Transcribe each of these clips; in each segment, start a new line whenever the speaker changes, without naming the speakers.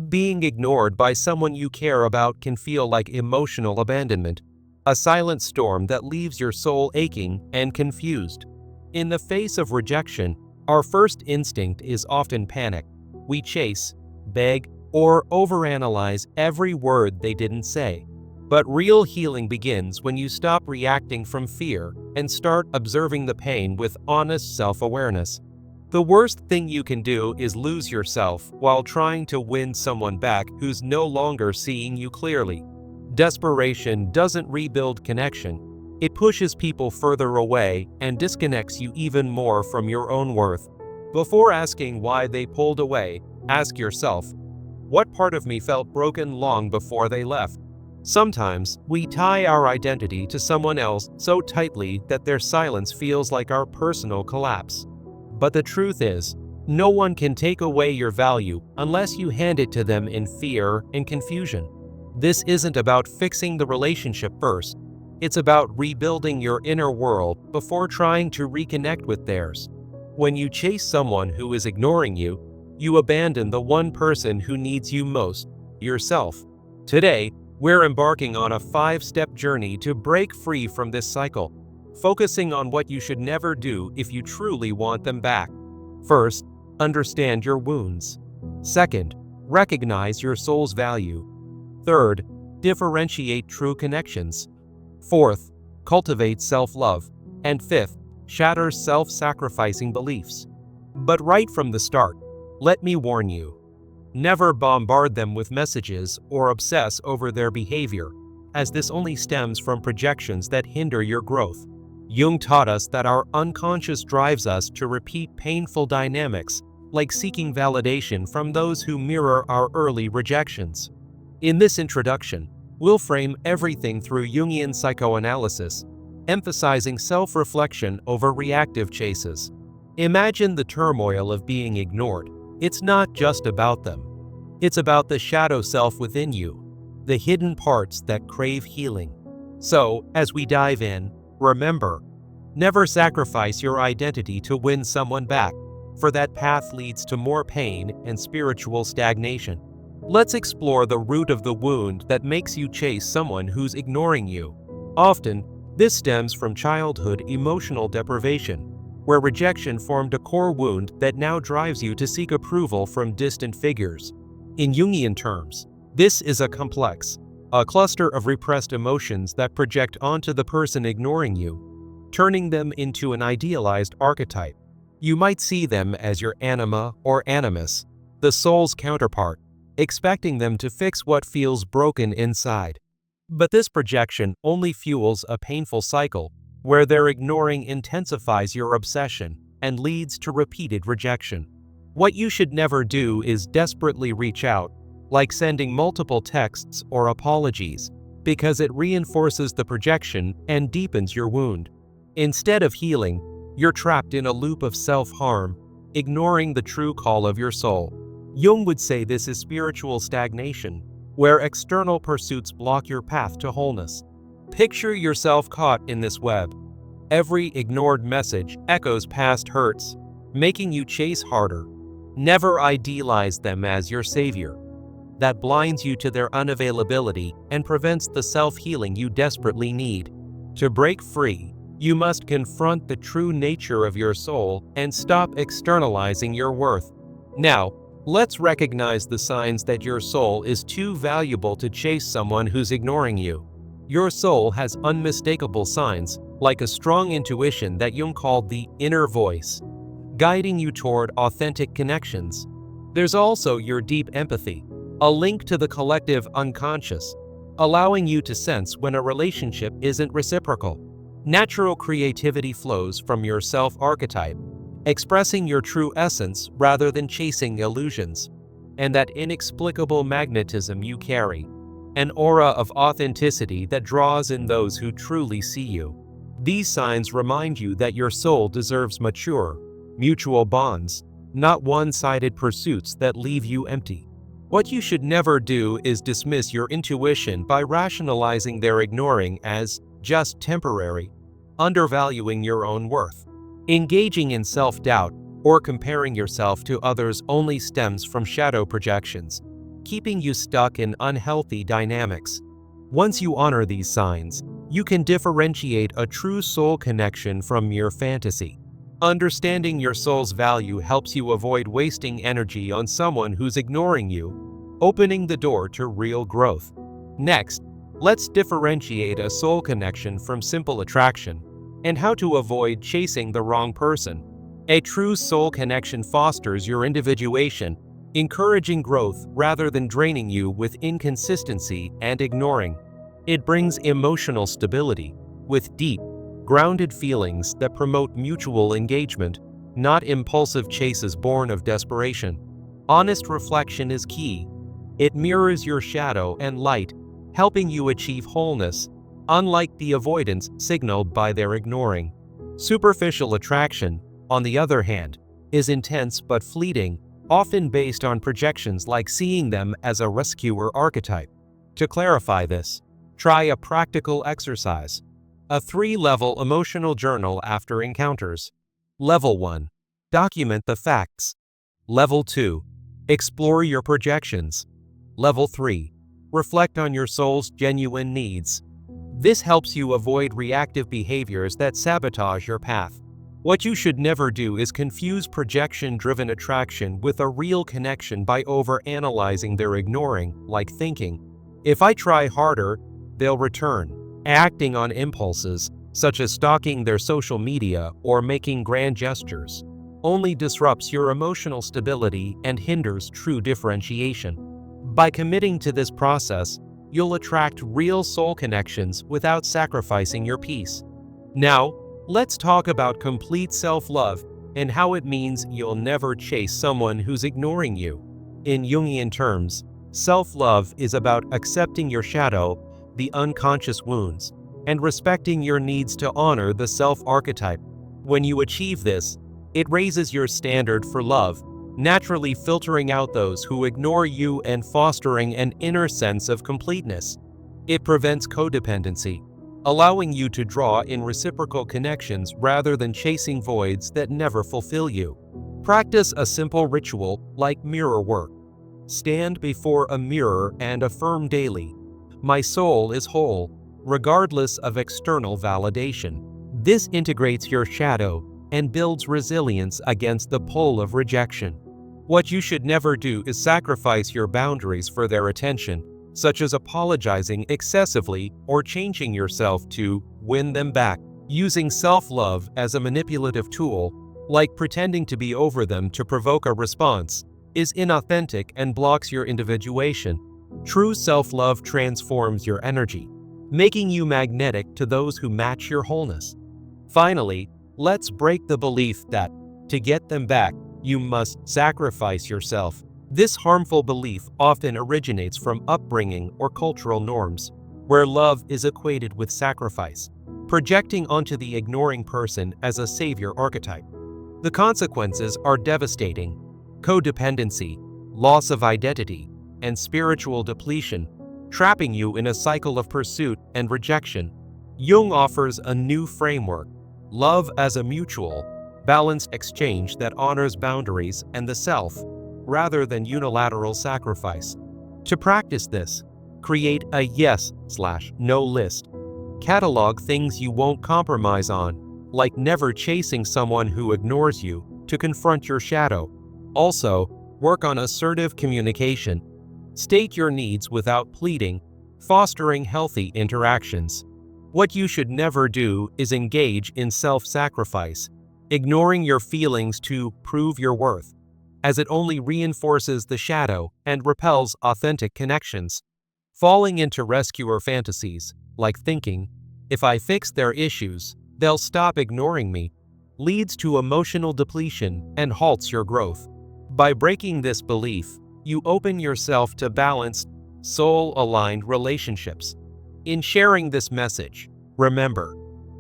Being ignored by someone you care about can feel like emotional abandonment, a silent storm that leaves your soul aching and confused. In the face of rejection, our first instinct is often panic. We chase, beg, or overanalyze every word they didn't say. But real healing begins when you stop reacting from fear and start observing the pain with honest self-awareness. The worst thing you can do is lose yourself while trying to win someone back who's no longer seeing you clearly. Desperation doesn't rebuild connection. It pushes people further away and disconnects you even more from your own worth. Before asking why they pulled away, ask yourself, what part of me felt broken long before they left? Sometimes, we tie our identity to someone else so tightly that their silence feels like our personal collapse. But the truth is, no one can take away your value unless you hand it to them in fear and confusion. This isn't about fixing the relationship first. It's about rebuilding your inner world before trying to reconnect with theirs. When you chase someone who is ignoring you, you abandon the one person who needs you most, yourself. Today, we're embarking on a 5-step journey to break free from this cycle, focusing on what you should never do if you truly want them back. First, understand your wounds. Second, recognize your soul's value. Third, differentiate true connections. Fourth, cultivate self-love. And fifth, shatter self-sacrificing beliefs. But right from the start, let me warn you. Never bombard them with messages or obsess over their behavior, as this only stems from projections that hinder your growth. Jung taught us that our unconscious drives us to repeat painful dynamics, like seeking validation from those who mirror our early rejections. In this introduction, we'll frame everything through Jungian psychoanalysis, emphasizing self-reflection over reactive chases. Imagine the turmoil of being ignored. It's not just about them. It's about the shadow self within you, the hidden parts that crave healing. So, as we dive in, remember, never sacrifice your identity to win someone back, for that path leads to more pain and spiritual stagnation. Let's explore the root of the wound that makes you chase someone who's ignoring you. Often, this stems from childhood emotional deprivation, where rejection formed a core wound that now drives you to seek approval from distant figures. In Jungian terms, this is a cluster of repressed emotions that project onto the person ignoring you, turning them into an idealized archetype. You might see them as your anima or animus, the soul's counterpart, expecting them to fix what feels broken inside. But this projection only fuels a painful cycle, where their ignoring intensifies your obsession and leads to repeated rejection. What you should never do is desperately reach out, like sending multiple texts or apologies, because it reinforces the projection and deepens your wound. Instead of healing, you're trapped in a loop of self-harm, ignoring the true call of your soul. Jung would say this is spiritual stagnation, where external pursuits block your path to wholeness. Picture yourself caught in this web. Every ignored message echoes past hurts, making you chase harder. Never idealize them as your savior. That blinds you to their unavailability and prevents the self-healing you desperately need. To break free, you must confront the true nature of your soul and stop externalizing your worth. Now, let's recognize the signs that your soul is too valuable to chase someone who's ignoring you. Your soul has unmistakable signs, like a strong intuition that Jung called the inner voice, guiding you toward authentic connections. There's also your deep empathy, a link to the collective unconscious, allowing you to sense when a relationship isn't reciprocal. Natural creativity flows from your self-archetype, expressing your true essence rather than chasing illusions. And that inexplicable magnetism you carry, an aura of authenticity that draws in those who truly see you. These signs remind you that your soul deserves mature, mutual bonds, not one-sided pursuits that leave you empty. What you should never do is dismiss your intuition by rationalizing their ignoring as just temporary, undervaluing your own worth. Engaging in self-doubt or comparing yourself to others only stems from shadow projections. keeping you stuck in unhealthy dynamics. Once you honor these signs, you can differentiate a true soul connection from mere fantasy. Understanding your soul's value helps you avoid wasting energy on someone who's ignoring you, opening the door to real growth. Next, let's differentiate a soul connection from simple attraction and how to avoid chasing the wrong person. A true soul connection fosters your individuation, encouraging growth rather than draining you with inconsistency and ignoring. It brings emotional stability, with deep, grounded feelings that promote mutual engagement, not impulsive chases born of desperation. Honest reflection is key. It mirrors your shadow and light, helping you achieve wholeness, unlike the avoidance signaled by their ignoring. Superficial attraction, on the other hand, is intense but fleeting, often based on projections like seeing them as a rescuer archetype. To clarify this, try a practical exercise. A 3-level emotional journal after encounters. Level 1. Document the facts. Level 2. Explore your projections. Level 3. Reflect on your soul's genuine needs. This helps you avoid reactive behaviors that sabotage your path. What you should never do is confuse projection-driven attraction with a real connection by overanalyzing their ignoring, like thinking, "If I try harder, they'll return." Acting on impulses, such as stalking their social media or making grand gestures, only disrupts your emotional stability and hinders true differentiation. By committing to this process, you'll attract real soul connections without sacrificing your peace. Now, let's talk about complete self-love and how it means you'll never chase someone who's ignoring you. In Jungian terms, self-love is about accepting your shadow, the unconscious wounds, and respecting your needs to honor the self-archetype. When you achieve this, it raises your standard for love, naturally filtering out those who ignore you and fostering an inner sense of completeness. It prevents codependency, allowing you to draw in reciprocal connections rather than chasing voids that never fulfill you. Practice a simple ritual like mirror work. Stand before a mirror and affirm daily, "My soul is whole," regardless of external validation. This integrates your shadow and builds resilience against the pull of rejection. What you should never do is sacrifice your boundaries for their attention, such as apologizing excessively or changing yourself to win them back. Using self-love as a manipulative tool, like pretending to be over them to provoke a response, is inauthentic and blocks your individuation. True self-love transforms your energy, making you magnetic to those who match your wholeness. Finally, let's break the belief that, to get them back, you must sacrifice yourself. This harmful belief often originates from upbringing or cultural norms, where love is equated with sacrifice, projecting onto the ignoring person as a savior archetype. The consequences are devastating: codependency, loss of identity, and spiritual depletion, trapping you in a cycle of pursuit and rejection. Jung offers a new framework: love as a mutual, balanced exchange that honors boundaries and the self, rather than unilateral sacrifice. To practice this, create a yes/no list. Catalog things you won't compromise on, like never chasing someone who ignores you, to confront your shadow. Also, work on assertive communication. State your needs without pleading, fostering healthy interactions. What you should never do is engage in self-sacrifice, ignoring your feelings to prove your worth, as it only reinforces the shadow and repels authentic connections. Falling into rescuer fantasies, like thinking, "If I fix their issues, they'll stop ignoring me," leads to emotional depletion and halts your growth. By breaking this belief, you open yourself to balanced, soul-aligned relationships. In sharing this message, remember,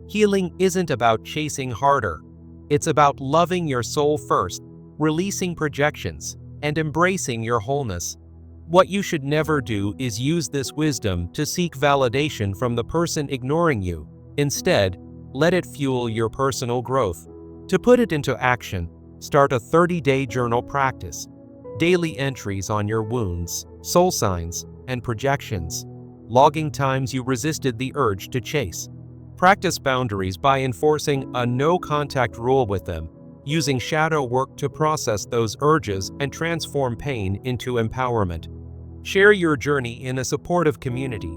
healing isn't about chasing harder. It's about loving your soul first, releasing projections, and embracing your wholeness. What you should never do is use this wisdom to seek validation from the person ignoring you. Instead, let it fuel your personal growth. To put it into action, start a 30-day journal practice. daily entries on your wounds, soul signs, and projections, logging times you resisted the urge to chase. Practice boundaries by enforcing a no-contact rule with them, using shadow work to process those urges and transform pain into empowerment. Share your journey in a supportive community,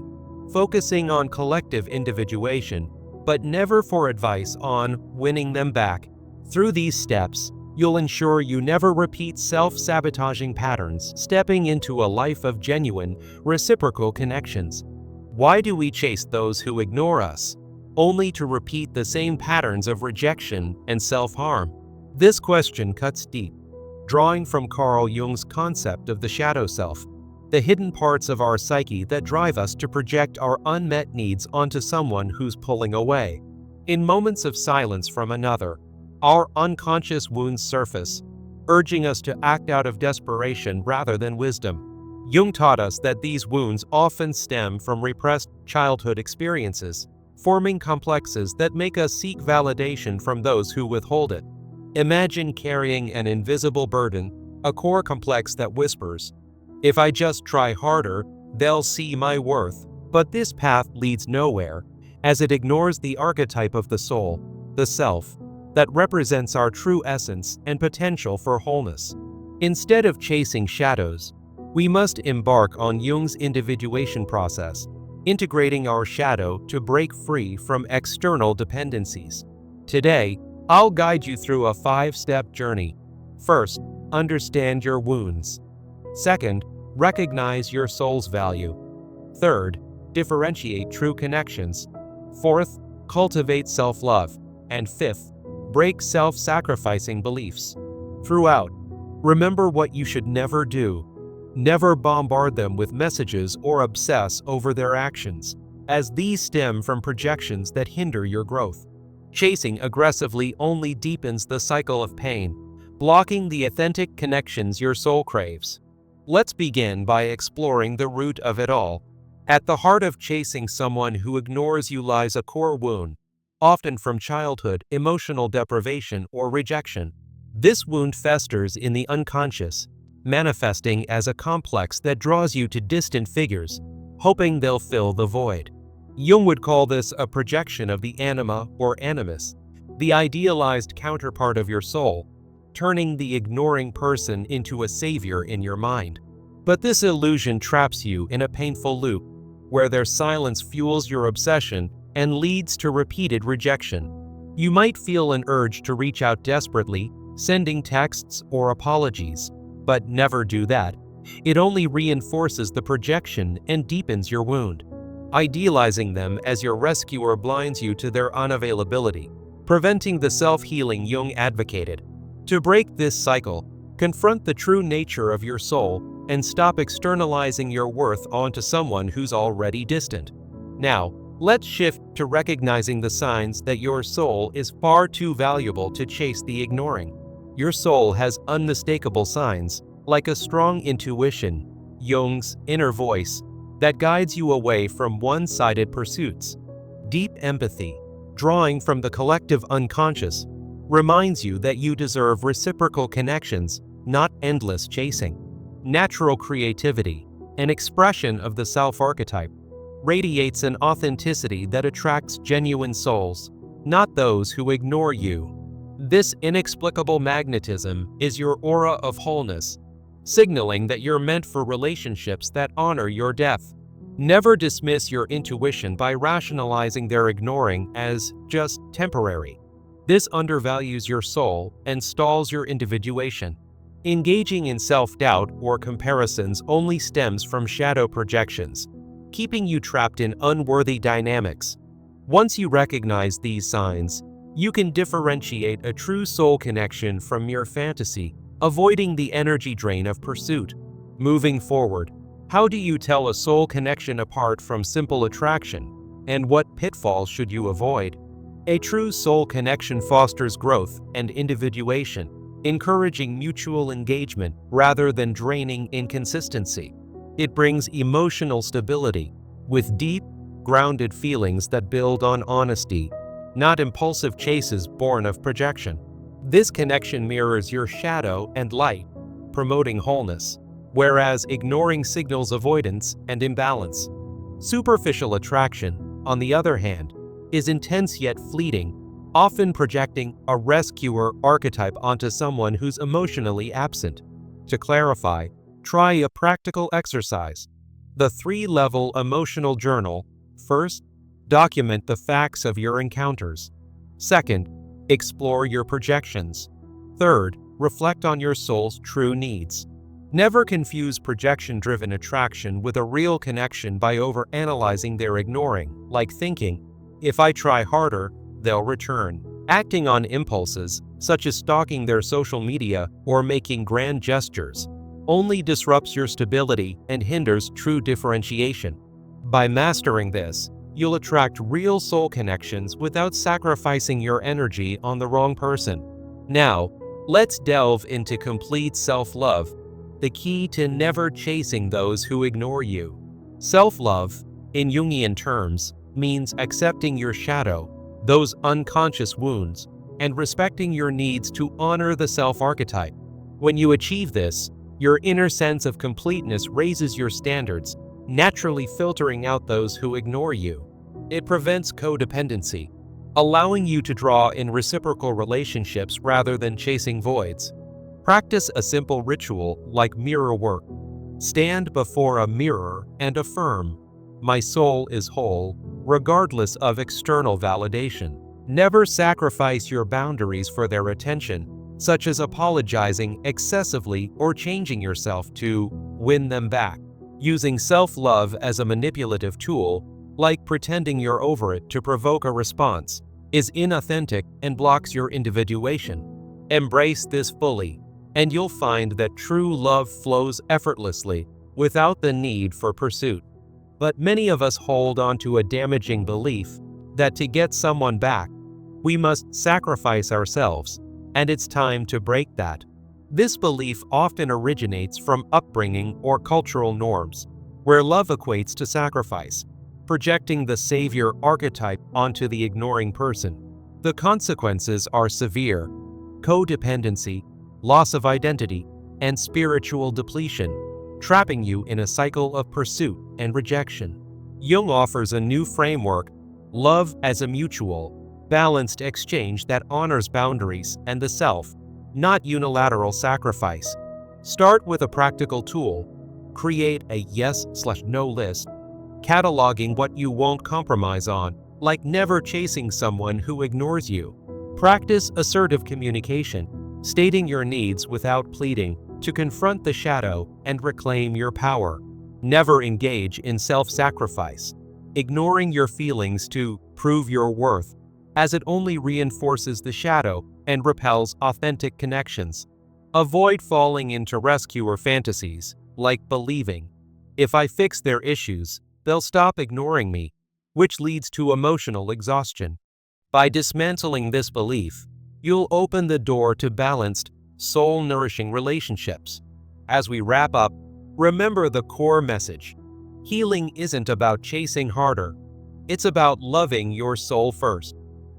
focusing on collective individuation, but never for advice on winning them back. Through these steps, you'll ensure you never repeat self-sabotaging patterns, stepping into a life of genuine, reciprocal connections. Why do we chase those who ignore us, only to repeat the same patterns of rejection and self-harm? This question cuts deep, drawing from Carl Jung's concept of the shadow self, the hidden parts of our psyche that drive us to project our unmet needs onto someone who's pulling away. In moments of silence from another, our unconscious wounds surface, urging us to act out of desperation rather than wisdom. Jung taught us that these wounds often stem from repressed childhood experiences, forming complexes that make us seek validation from those who withhold it. Imagine carrying an invisible burden, a core complex that whispers, "If I just try harder, they'll see my worth." But this path leads nowhere, as it ignores the archetype of the soul, the self, that represents our true essence and potential for wholeness. Instead of chasing shadows, we must embark on Jung's individuation process, integrating our shadow to break free from external dependencies. Today, I'll guide you through a 5-step journey. First, understand your wounds. Second, recognize your soul's value. Third, differentiate true connections. Fourth, cultivate self-love. And fifth, break self-sacrificing beliefs. Throughout, remember what you should never do. Never bombard them with messages or obsess over their actions, as these stem from projections that hinder your growth. Chasing aggressively only deepens the cycle of pain, blocking the authentic connections your soul craves. Let's begin by exploring the root of it all. At the heart of chasing someone who ignores you lies a core wound, often from childhood, emotional deprivation, or rejection. This wound festers in the unconscious, manifesting as a complex that draws you to distant figures, hoping they'll fill the void. Jung would call this a projection of the anima or animus, the idealized counterpart of your soul, turning the ignoring person into a savior in your mind. But this illusion traps you in a painful loop, where their silence fuels your obsession and leads to repeated rejection. You might feel an urge to reach out desperately, sending texts or apologies, but never do that. It only reinforces the projection and deepens your wound. Idealizing them as your rescuer blinds you to their unavailability, preventing the self-healing Jung advocated. To break this cycle, confront the true nature of your soul and stop externalizing your worth onto someone who's already distant. Now, let's shift to recognizing the signs that your soul is far too valuable to chase the ignoring. Your soul has unmistakable signs, like a strong intuition, Jung's inner voice, that guides you away from one-sided pursuits. Deep empathy, drawing from the collective unconscious, reminds you that you deserve reciprocal connections, not endless chasing. Natural creativity, an expression of the self-archetype, radiates an authenticity that attracts genuine souls, not those who ignore you. This inexplicable magnetism is your aura of wholeness, signaling that you're meant for relationships that honor your depth. Never dismiss your intuition by rationalizing their ignoring as just temporary. This undervalues your soul and stalls your individuation. Engaging in self-doubt or comparisons only stems from shadow projections, keeping you trapped in unworthy dynamics. Once you recognize these signs, you can differentiate a true soul connection from mere fantasy, avoiding the energy drain of pursuit. Moving forward, how do you tell a soul connection apart from simple attraction, and what pitfalls should you avoid? A true soul connection fosters growth and individuation, encouraging mutual engagement rather than draining inconsistency. It brings emotional stability, with deep, grounded feelings that build on honesty, not impulsive chases born of projection. This connection mirrors your shadow and light, promoting wholeness, whereas ignoring signals avoidance and imbalance. Superficial attraction, on the other hand, is intense yet fleeting, often projecting a rescuer archetype onto someone who's emotionally absent. To clarify, try a practical exercise. The 3-level emotional journal. First, document the facts of your encounters. Second, explore your projections. Third, reflect on your soul's true needs. Never confuse projection-driven attraction with a real connection by overanalyzing their ignoring, like thinking, if I try harder, they'll return. Acting on impulses, such as stalking their social media or making grand gestures, only disrupts your stability and hinders true differentiation. By mastering this, you'll attract real soul connections without sacrificing your energy on the wrong person. Now, let's delve into complete self-love, the key to never chasing those who ignore you. Self-love, in Jungian terms, means accepting your shadow, those unconscious wounds, and respecting your needs to honor the self-archetype. When you achieve this, your inner sense of completeness raises your standards, naturally filtering out those who ignore you. It prevents codependency, allowing you to draw in reciprocal relationships rather than chasing voids. Practice a simple ritual like mirror work. Stand before a mirror and affirm, "My soul is whole," regardless of external validation. Never sacrifice your boundaries for their attention, such as apologizing excessively or changing yourself to win them back. Using self-love as a manipulative tool, like pretending you're over it to provoke a response, is inauthentic and blocks your individuation. Embrace this fully, and you'll find that true love flows effortlessly without the need for pursuit. But many of us hold on to a damaging belief that to get someone back, we must sacrifice ourselves, and it's time to break that. This belief often originates from upbringing or cultural norms, where love equates to sacrifice, projecting the savior archetype onto the ignoring person. The consequences are severe: codependency, loss of identity, and spiritual depletion, trapping you in a cycle of pursuit and rejection. Jung offers a new framework: love as a mutual, balanced exchange that honors boundaries and the self, not unilateral sacrifice. Start with a practical tool. Create a yes/no list, cataloging what you won't compromise on, like never chasing someone who ignores you. Practice assertive communication, stating your needs without pleading, to confront the shadow and reclaim your power. Never engage in self-sacrifice, ignoring your feelings to prove your worth, as it only reinforces the shadow and repels authentic connections. Avoid falling into rescuer fantasies, like believing, if I fix their issues, they'll stop ignoring me, which leads to emotional exhaustion. By dismantling this belief, you'll open the door to balanced, soul-nourishing relationships. As we wrap up, remember the core message. Healing isn't about chasing harder. It's about loving your soul first.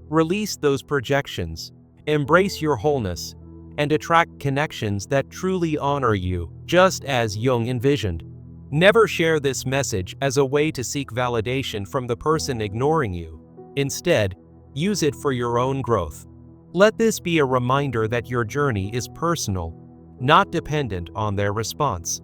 Release those projections, embrace your wholeness, and attract connections that truly honor you, just as Jung envisioned. Never share this message as a way to seek validation from the person ignoring you. Instead, use it for your own growth. Let this be a reminder that your journey is personal, not dependent on their response.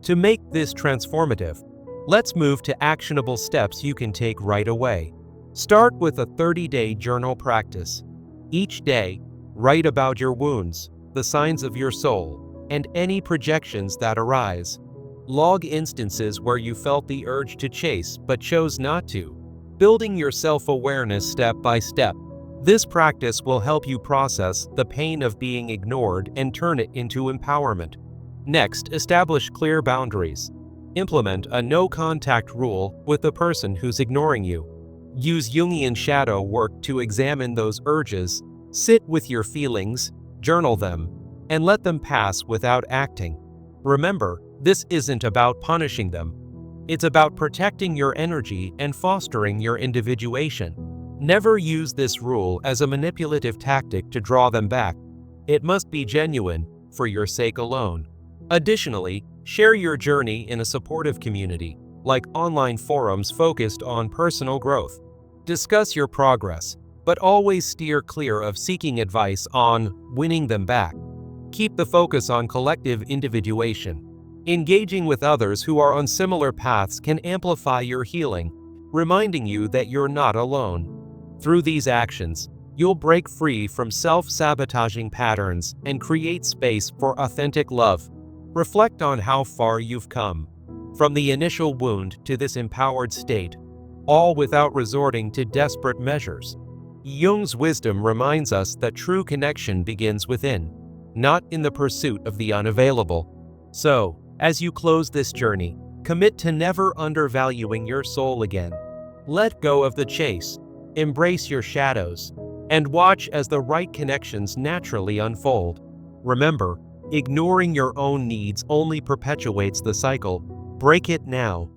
To make this transformative, let's move to actionable steps you can take right away. Start with a 30-day journal practice. Each day, write about your wounds, the signs of your soul, and any projections that arise. Log instances where you felt the urge to chase but chose not to, building your self-awareness step by step. This practice will help you process the pain of being ignored and turn it into empowerment. Next, establish clear boundaries. Implement a no-contact rule with the person who's ignoring you. Use Jungian shadow work to examine those urges. Sit with your feelings, journal them, and let them pass without acting. Remember, this isn't about punishing them. It's about protecting your energy and fostering your individuation. Never use this rule as a manipulative tactic to draw them back. It must be genuine, for your sake alone. Additionally, share your journey in a supportive community, like online forums focused on personal growth. Discuss your progress, but always steer clear of seeking advice on winning them back. Keep the focus on collective individuation. Engaging with others who are on similar paths can amplify your healing, reminding you that you're not alone. Through these actions, you'll break free from self-sabotaging patterns and create space for authentic love. Reflect on how far you've come, from the initial wound to this empowered state, all without resorting to desperate measures. Jung's wisdom reminds us that true connection begins within, not in the pursuit of the unavailable. So, as you close this journey, commit to never undervaluing your soul again. Let go of the chase, embrace your shadows, and watch as the right connections naturally unfold. Remember, ignoring your own needs only perpetuates the cycle. Break it now.